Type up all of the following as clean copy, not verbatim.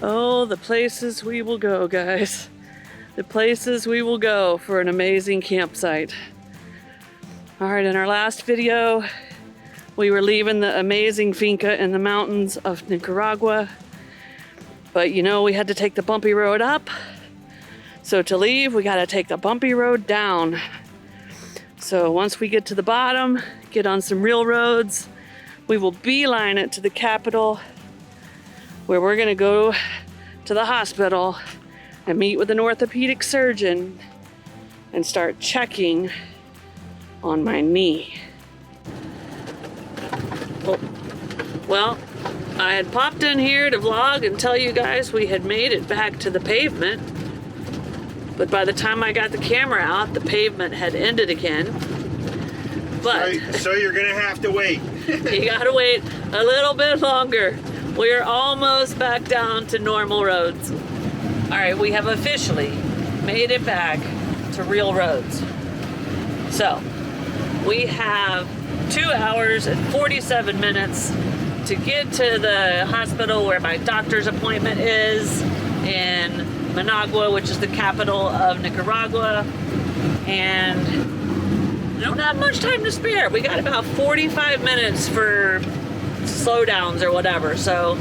Oh, the places we will go, guys. The places we will go for an amazing campsite. All right, in our last video, we were leaving the amazing finca in the mountains of Nicaragua. But you know, we had to take the bumpy road up. So to leave, we gotta take the bumpy road down. So once we get to the bottom, get on some real roads, we will beeline it to the capital, where we're gonna go to the hospital and meet with an orthopedic surgeon and start checking on my knee. Oh, well, I had popped in here to vlog and tell you guys we had made it back to the pavement. But by the time I got the camera out, the pavement had ended again. But so you're gonna have to wait. You gotta wait a little bit longer. We are almost back down to normal roads. All right, we have officially made it back to real roads. So we have 2 hours and 47 minutes to get to the hospital where my doctor's appointment is in Managua, which is the capital of Nicaragua. And I don't have much time to spare. We got about 45 minutes for slowdowns or whatever. So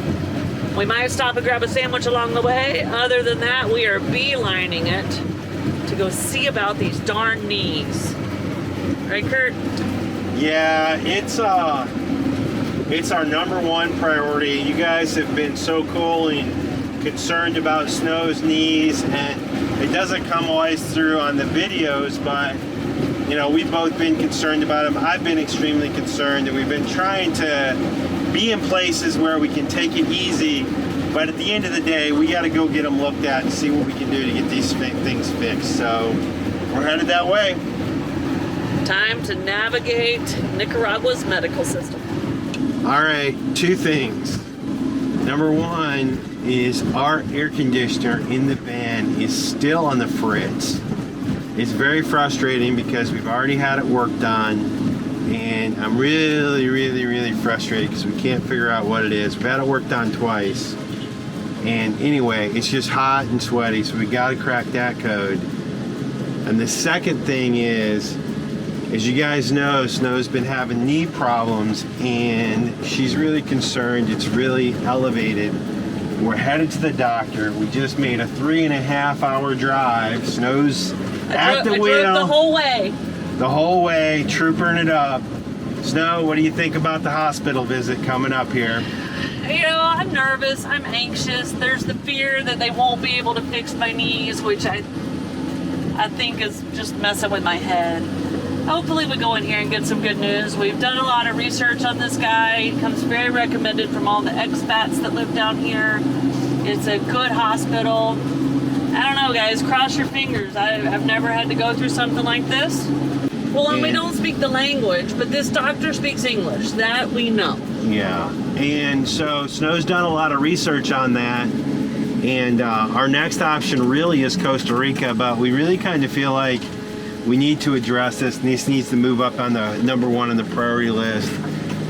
we might stop and grab a sandwich along the way. Other than that, we are beelining it to go see about these darn knees. Right, Curt? Yeah, it's our number one priority. You guys have been so cool and concerned about Snow's knees, and it doesn't come always through on the videos, but you know, we've both been concerned about him. I've been extremely concerned, and we've been trying to be in places where we can take it easy, but at the end of the day, we got to go get them looked at and see what we can do to get these things fixed. So we're headed that way. Time to navigate Nicaragua's medical system. All right, 2 things. Number 1 is our air conditioner in the van is still on the fritz. It's very frustrating because we've already had it worked on, and I'm really frustrated because we can't figure out what it is. We've had it worked on twice, and anyway, it's just hot and sweaty, so we got to crack that code. And the second thing is, as you guys know, Snow's been having knee problems, and she's really concerned. It's really elevated. We're headed to the doctor. We just made a 3.5-hour drive. Snow's at the wheel. I drove the whole way. The whole way, troopering it up. Snow, what do you think about the hospital visit coming up here? You know, I'm nervous. I'm anxious. There's the fear that they won't be able to fix my knees, which I think is just messing with my head. Hopefully we go in here and get some good news. We've done a lot of research on this guy. He comes very recommended from all the expats that live down here. It's a good hospital. I don't know, guys, cross your fingers. I've never had to go through something like this. Well, and we don't speak the language, but this doctor speaks English. That we know. Yeah, and so Snow's done a lot of research on that. And our next option really is Costa Rica, but we really kind of feel like we need to address this, and this needs to move up on the number 1 on the priority list.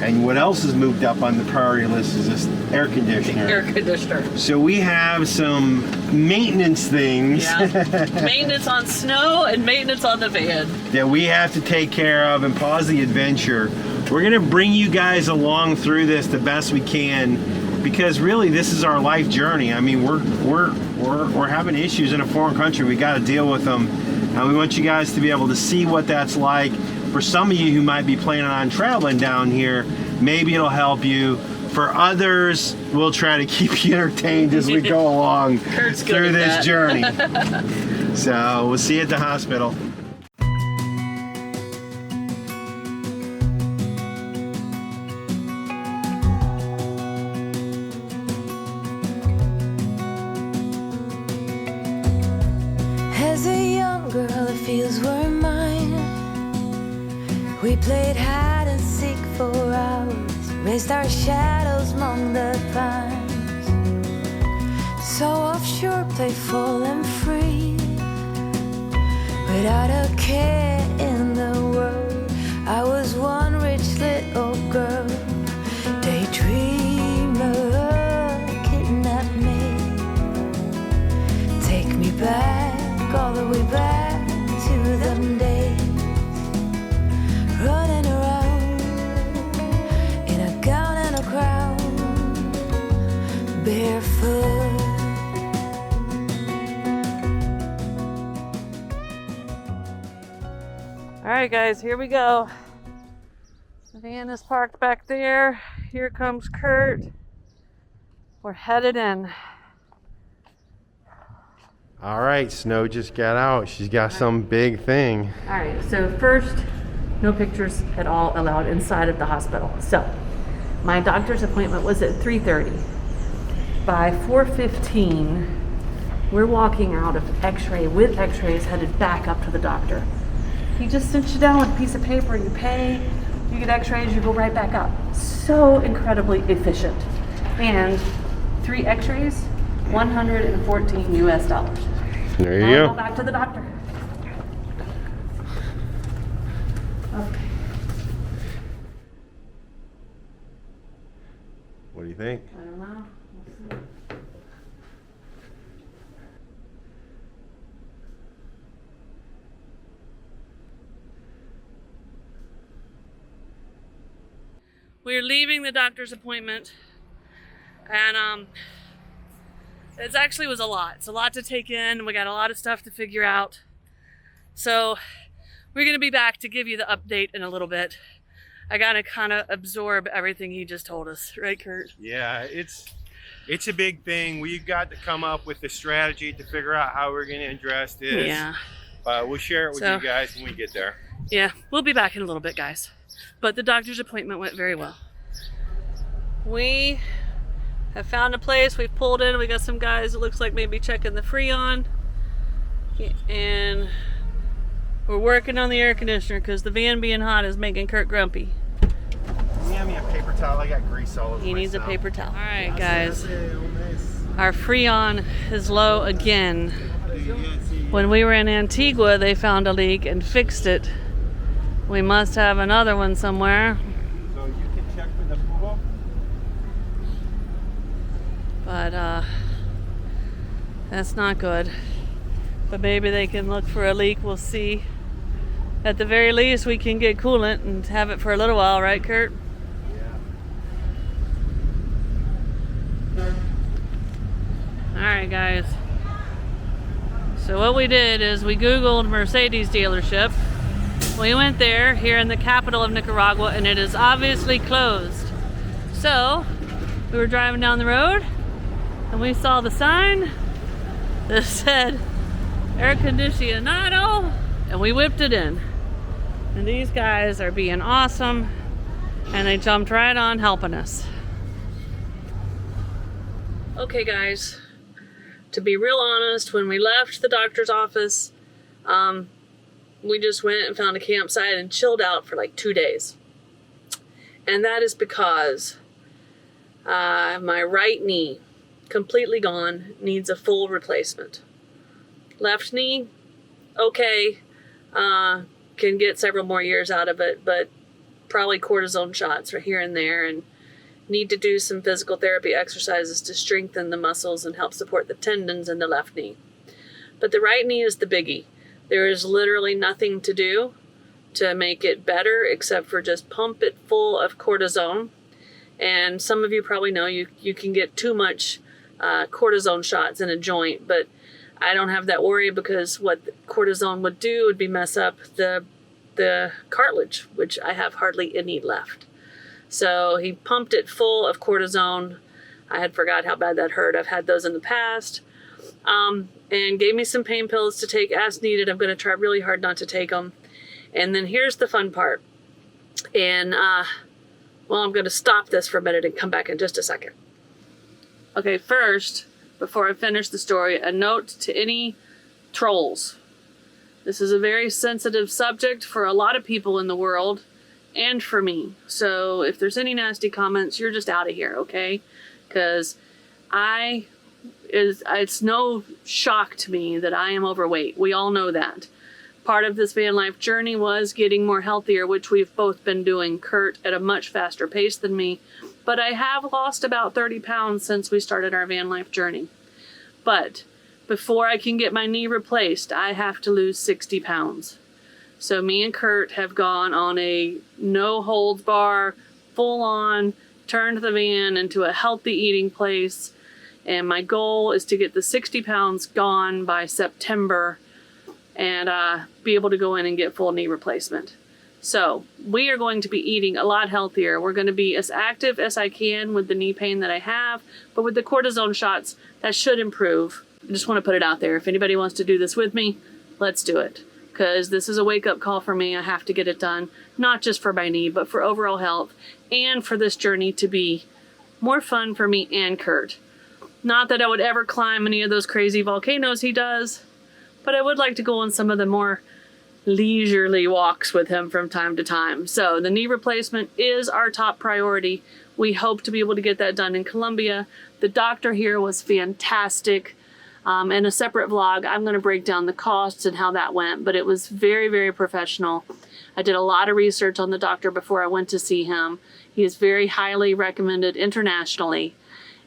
And what else has moved up on the priority list is this air conditioner. Air conditioner. So we have some maintenance things. Yeah. Maintenance on Snow and maintenance on the van. That we have to take care of and pause the adventure. We're gonna bring you guys along through this the best we can, because really this is our life journey. I mean, we're having issues in a foreign country. We got to deal with them. And we want you guys to be able to see what that's like. For some of you who might be planning on traveling down here, maybe it'll help you. For others, we'll try to keep you entertained as we go along through this journey. So we'll see you at the hospital. As a young girl, the fields were mine. We played hide and seek for hours, raised our shadows among the pines. So offshore, playful and free, without a care in the world. I was one rich little girl, daydreamer, kidnapped me. barefoot. All right, guys, here we go. The van is parked back there. Here comes Curt. We're headed in. All right, Snow just got out. She's got some big thing. All right, so first, no pictures at all allowed inside of the hospital. So, my doctor's appointment was at 3:30. By 4:15, we're walking out of x-ray with x-rays headed back up to the doctor. He just sits you down with a piece of paper, you pay, you get x-rays, you go right back up. So incredibly efficient. And 3 x-rays, $114 US. There you Now go. go back to the doctor. Okay. What do you think? I don't know. We'll see. We're leaving the doctor's appointment, and it actually was a lot. It's a lot to take in. We got a lot of stuff to figure out. So we're gonna be back to give you the update in a little bit. I gotta kind of absorb everything he just told us, right, Curt? Yeah, it's a big thing. We've got to come up with a strategy to figure out how we're going to address this. Yeah. We'll share it with you guys when we get there. Yeah, we'll be back in a little bit, guys. But the doctor's appointment went very well. We have found a place. We've pulled in. We got some guys, it looks like maybe checking the Freon. And we're working on the air conditioner because the van being hot is making Curt grumpy. Can you hand me a paper towel? I got grease all over He needs a myself. paper towel. All right, guys. Our Freon is low again. When we were in Antigua, they found a leak and fixed it. We must have another one somewhere. So you can check for the pool. But that's not good. But maybe they can look for a leak. We'll see. At the very least, we can get coolant and have it for a little while, right, Curt? Yeah. All right, guys. So what we did is we Googled Mercedes dealership. We went there here in the capital of Nicaragua, and it is obviously closed. So we were driving down the road, and we saw the sign that said air condicionado, and we whipped it in. And these guys are being awesome, and they jumped right on helping us. Okay, guys, to be real honest, when we left the doctor's office, we just went and found a campsite and chilled out for like 2 days. And that is because my right knee, completely gone, needs a full replacement. Left knee, okay, can get several more years out of it, but probably cortisone shots for here and there, and need to do some physical therapy exercises to strengthen the muscles and help support the tendons in the left knee. But the right knee is the biggie. There is literally nothing to do to make it better except for just pump it full of cortisone. And some of you probably know you can get too much cortisone shots in a joint, but I don't have that worry because what cortisone would do would be mess up the cartilage, which I have hardly any left. So he pumped it full of cortisone. I had forgot how bad that hurt. I've had those in the past. And gave me some pain pills to take as needed. I'm going to try really hard not to take them. And then here's the fun part. And, well, I'm going to stop this for a minute and come back in just a second. Okay, first, before I finish the story, a note to any trolls. This is a very sensitive subject for a lot of people in the world and for me. So if there's any nasty comments, you're just out of here, okay? Because it's no shock to me that I am overweight. We all know that. Part of this van life journey was getting more healthier, which we've both been doing. Curt at a much faster pace than me. But I have lost about 30 pounds since we started our van life journey. But before I can get my knee replaced, I have to lose 60 pounds. So me and Curt have gone on a no holds bar, full on, turned the van into a healthy eating place. And my goal is to get the 60 pounds gone by September and be able to go in and get full knee replacement. So we are going to be eating a lot healthier. We're going to be as active as I can with the knee pain that I have, but with the cortisone shots, that should improve. I just want to put it out there. If anybody wants to do this with me, let's do it. Because this is a wake-up call for me. I have to get it done, not just for my knee, but for overall health and for this journey to be more fun for me and Curt. Not that I would ever climb any of those crazy volcanoes he does, but I would like to go on some of the more leisurely walks with him from time to time. So the knee replacement is our top priority. We hope to be able to get that done in Colombia. The doctor here was fantastic. In a separate vlog, I'm going to break down the costs and how that went, but it was very, very professional. I did a lot of research on the doctor before I went to see him. He is very highly recommended internationally.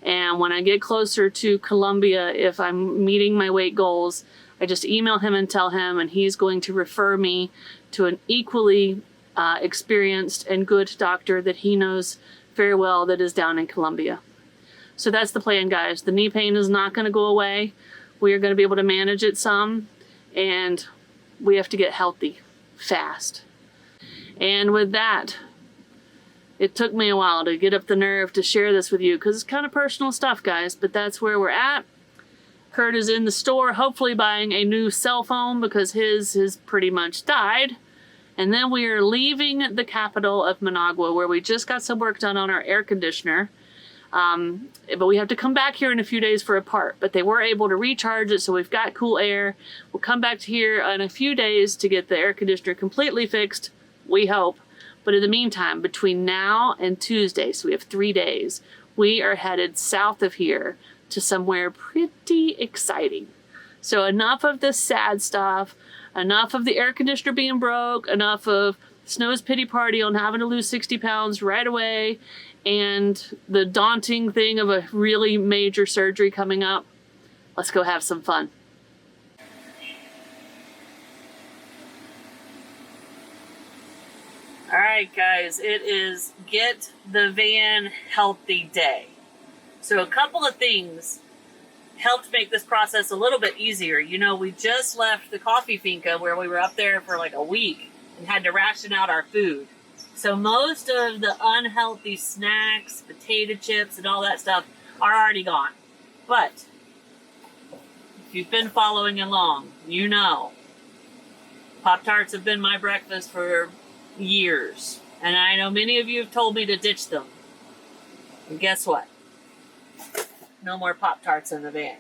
And when I get closer to Colombia, if I'm meeting my weight goals, I just email him and tell him, and he's going to refer me to an equally experienced and good doctor that he knows very well that is down in Colombia. So that's the plan, guys. The knee pain is not going to go away. We are going to be able to manage it some, and we have to get healthy fast. And with that, it took me a while to get up the nerve to share this with you because it's kind of personal stuff, guys, but that's where we're at. Curt is in the store, hopefully buying a new cell phone because his has pretty much died. And then we are leaving the capital of Managua, where we just got some work done on our air conditioner. But we have to come back here in a few days for a part. But they were able to recharge it, so we've got cool air. We'll come back to here in a few days to get the air conditioner completely fixed, we hope. But in the meantime, between now and Tuesday, so we have 3 days, we are headed south of here to somewhere pretty exciting. So enough of this sad stuff, enough of the air conditioner being broke, enough of Snow's pity party on having to lose 60 pounds right away, and the daunting thing of a really major surgery coming up. Let's go have some fun. All right, guys, it is Get the Van Healthy Day. So a couple of things helped make this process a little bit easier. You know, we just left the coffee finca where we were up there for like a week and had to ration out our food. So most of the unhealthy snacks, potato chips, and all that stuff are already gone. But if you've been following along, you know Pop-Tarts have been my breakfast for years. And I know many of you have told me to ditch them. And guess what? No more Pop-Tarts in the van.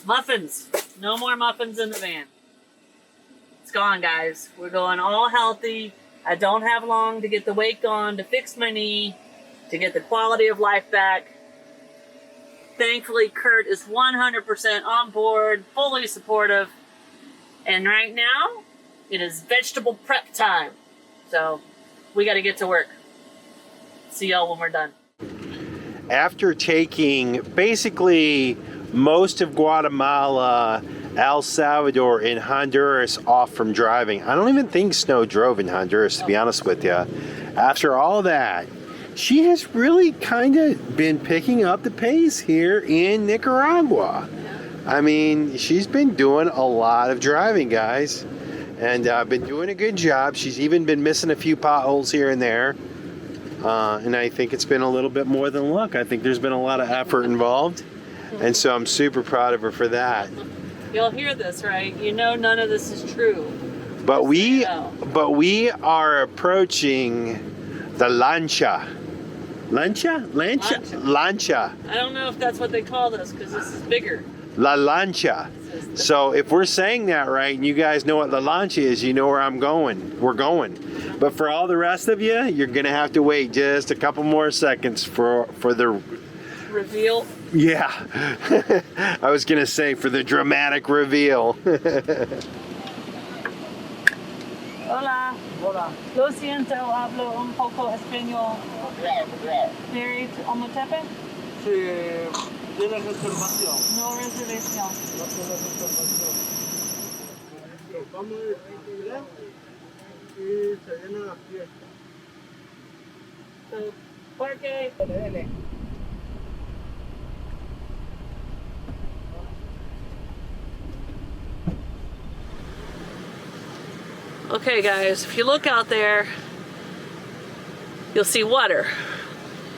Muffins. No more muffins in the van. It's gone, guys. We're going all healthy. I don't have long to get the weight gone, to fix my knee, to get the quality of life back. Thankfully, Curt is 100% on board, fully supportive. And right now, it is vegetable prep time. So we got to get to work. See y'all when we're done. After taking basically most of Guatemala, El Salvador, and Honduras off from driving, I don't even think Snow drove in Honduras, to be honest with you. After all that, she has really kind of been picking up the pace here in Nicaragua. I mean, she's been doing a lot of driving, guys, and been doing a good job. She's even been missing a few potholes here and there. And I think it's been a little bit more than luck. I think there's been a lot of effort involved. And so I'm super proud of her for that. You'll hear this, right? You know none of this is true. But we are approaching the lancha. Lancha? Lancha? Lancha. I don't know if that's what they call this because this is bigger. La lancha. So if we're saying that right and you guys know what La Lancha is, you know where I'm going. We're going. But for all the rest of you, you're going to have to wait just a couple more seconds for the reveal. Yeah. I was going to say for the dramatic reveal. Hola. Hola. Lo siento, hablo un poco español. Very Omotepe? Sí. ¿Tiene reservación? No reservación. No tiene reservación. Vamos a ir y se llenan las fiestas. ¿Por qué? Okay guys, if you look out there, you'll see water.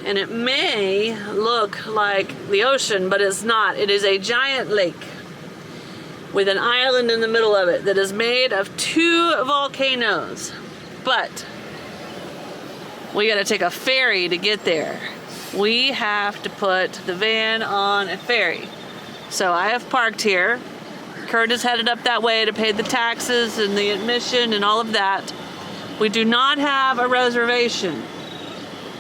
And it may look like the ocean, but it's not. It is a giant lake with an island in the middle of it that is made of 2 volcanoes. But we gotta take a ferry to get there. We have to put the van on a ferry. So I have parked here. Curt is headed up that way to pay the taxes and the admission and all of that. We do not have a reservation.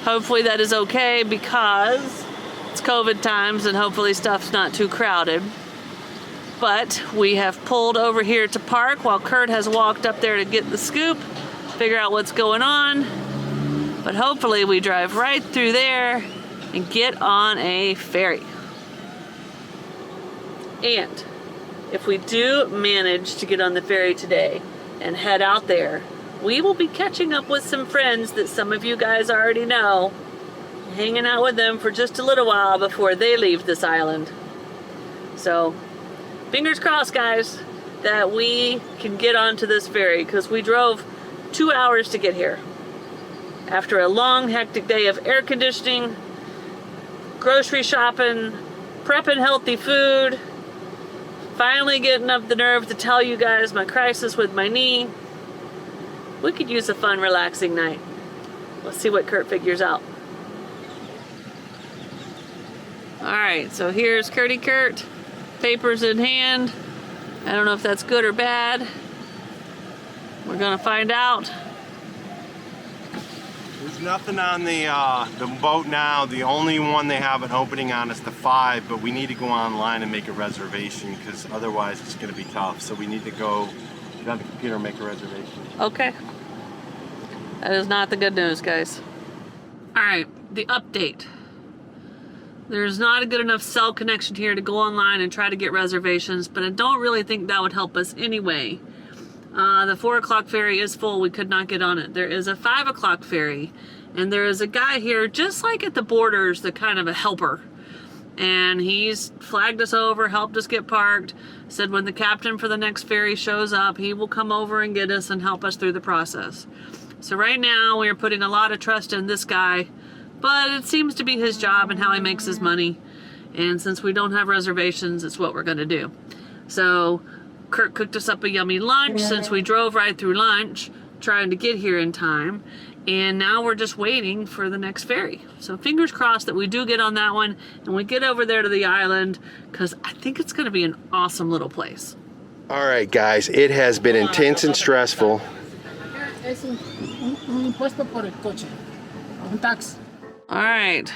Hopefully that is okay because it's COVID times and hopefully stuff's not too crowded. But we have pulled over here to park while Curt has walked up there to get the scoop, figure out what's going on. But hopefully we drive right through there and get on a ferry. And if we do manage to get on the ferry today and head out there, we will be catching up with some friends that some of you guys already know, hanging out with them for just a little while before they leave this island. So, fingers crossed, guys, that we can get onto this ferry, because we drove 2 hours to get here. After a long, hectic day of air conditioning, grocery shopping, prepping healthy food, finally getting up the nerve to tell you guys my crisis with my knee. We could use a fun, relaxing night. Let's see what Curt figures out. Alright, so here's Curt, papers in hand. I don't know if that's good or bad. We're gonna find out. There's nothing on the boat now. The only one they have an opening on is the 5, but we need to go online and make a reservation because otherwise it's going to be tough. So we need to go get on the computer and make a reservation. Okay. That is not the good news, guys. Alright, the update. There's not a good enough cell connection here to go online and try to get reservations, but I don't really think that would help us anyway. The 4 o'clock ferry is full. We could not get on it. There is a 5 o'clock ferry, and there is a guy here, just like at the borders, the kind of a helper. And he's flagged us over, helped us get parked, said when the captain for the next ferry shows up, he will come over and get us and help us through the process. So right now, we are putting a lot of trust in this guy, but it seems to be his job and how he makes his money. And since we don't have reservations, it's what we're gonna do. So Curt cooked us up a yummy lunch since we drove right through lunch, trying to get here in time. And now we're just waiting for the next ferry. So fingers crossed that we do get on that one and we get over there to the island, because I think it's gonna be an awesome little place. All right, guys, it has been intense and stressful. Es un impuesto por el coche, un tax. All right,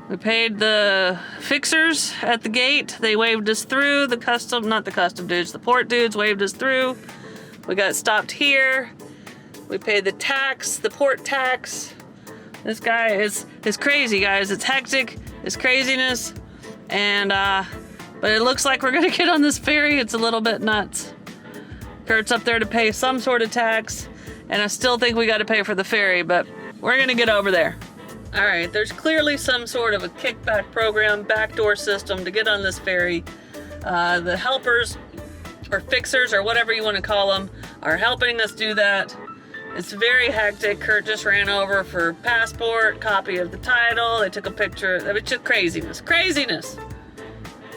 we paid the fixers at the gate. They waved us through. The custom, not the custom dudes, the port dudes waved us through. We got stopped here. We paid the tax, the port tax. This guy is crazy, guys. It's hectic, it's craziness, and but it looks like we're gonna get on this ferry. It's a little bit nuts. Curt's up there to pay some sort of tax, and I still think we got to pay for the ferry, but we're gonna get over there. All right, there's clearly some sort of a kickback program, backdoor system to get on this ferry. The helpers or fixers or whatever you want to call them are helping us do that. It's very hectic. Curt just ran over for passport, copy of the title. They took a picture. It was just craziness.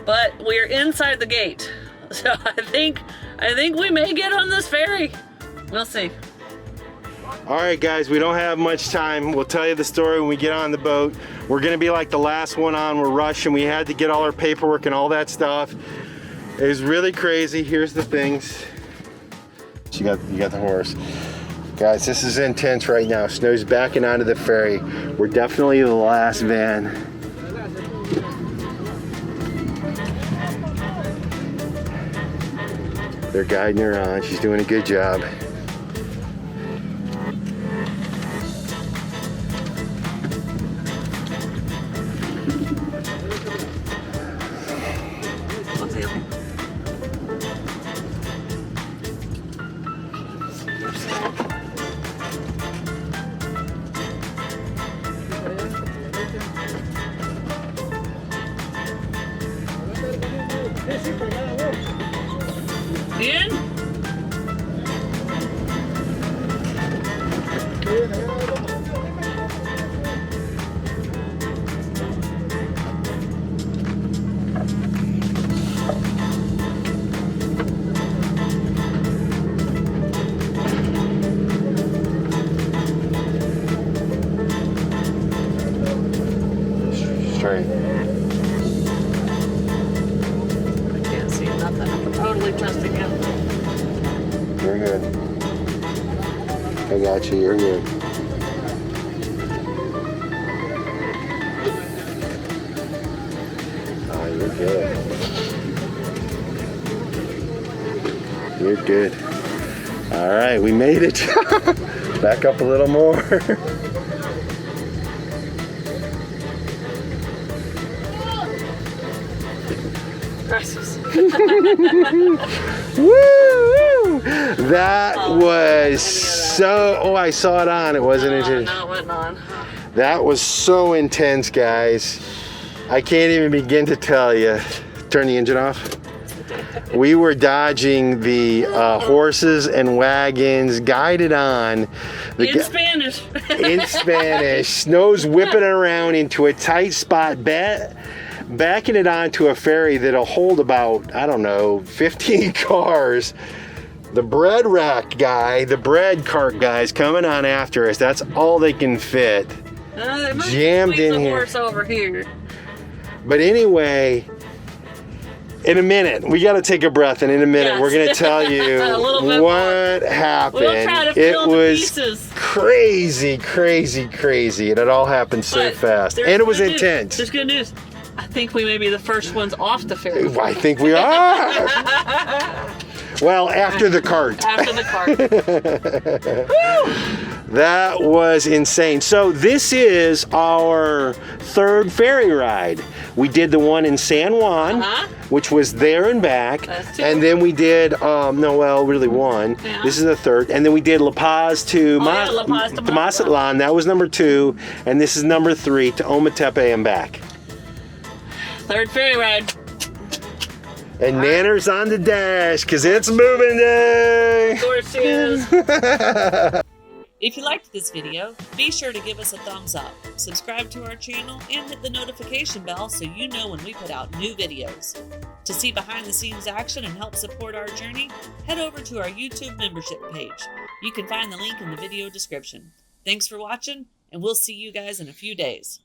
But we're inside the gate, so I think we may get on this ferry. We'll see. All right, guys, we don't have much time. We'll tell you the story when we get on the boat. We're gonna be like the last one on. We're rushing. We had to get all our paperwork and all that stuff. It was really crazy. Here's the things. You got the horse. Guys, this is intense right now. Snow's backing onto the ferry. We're definitely the last van. They're guiding her on. She's doing a good job. In? straight. I can't see nothing. I'm totally trusting him. You're good. I got you. You're good. Oh, you're good. You're good. All right, we made it. Back up a little more. Precious. Woo! That was so. Oh, I saw it on. It wasn't intense. No, it wasn't on. That was so intense, guys. I can't even begin to tell you. Turn the engine off. We were dodging the horses and wagons, guided on. In Spanish. In Spanish. Snow's whipping around into a tight spot, backing it onto a ferry that'll hold about, I don't know, 15 cars. The bread rack guy, the bread cart guy's coming on after us. That's all they can fit. They might Jammed squeeze in the here. horse over here. But anyway, in a minute, we got to take a breath, and in a minute, Yes. we're going to tell you A little bit what happened. We'll try to It fill the was pieces. crazy, crazy, crazy, and it all happened so But fast, there's and it was good news. intense. There's good news. I think we may be the first ones off the ferry. I think we are. Well, after the cart. After the cart. That was insane. So this is our third ferry ride. We did the one in San Juan, which was there and back. That's two. And then we did, really one. Yeah. This is the third. And then we did La Paz to, La Paz to Mazatlan. That was number 2. And this is number 3 to Ometepe and back. Third ferry ride. And Nanner's on the dash because it's moving day. Of course she is. If you liked this video, be sure to give us a thumbs up, subscribe to our channel, and hit the notification bell so you know when we put out new videos. To see behind the scenes action and help support our journey, head over to our YouTube membership page. You can find the link in the video description. Thanks for watching, and we'll see you guys in a few days.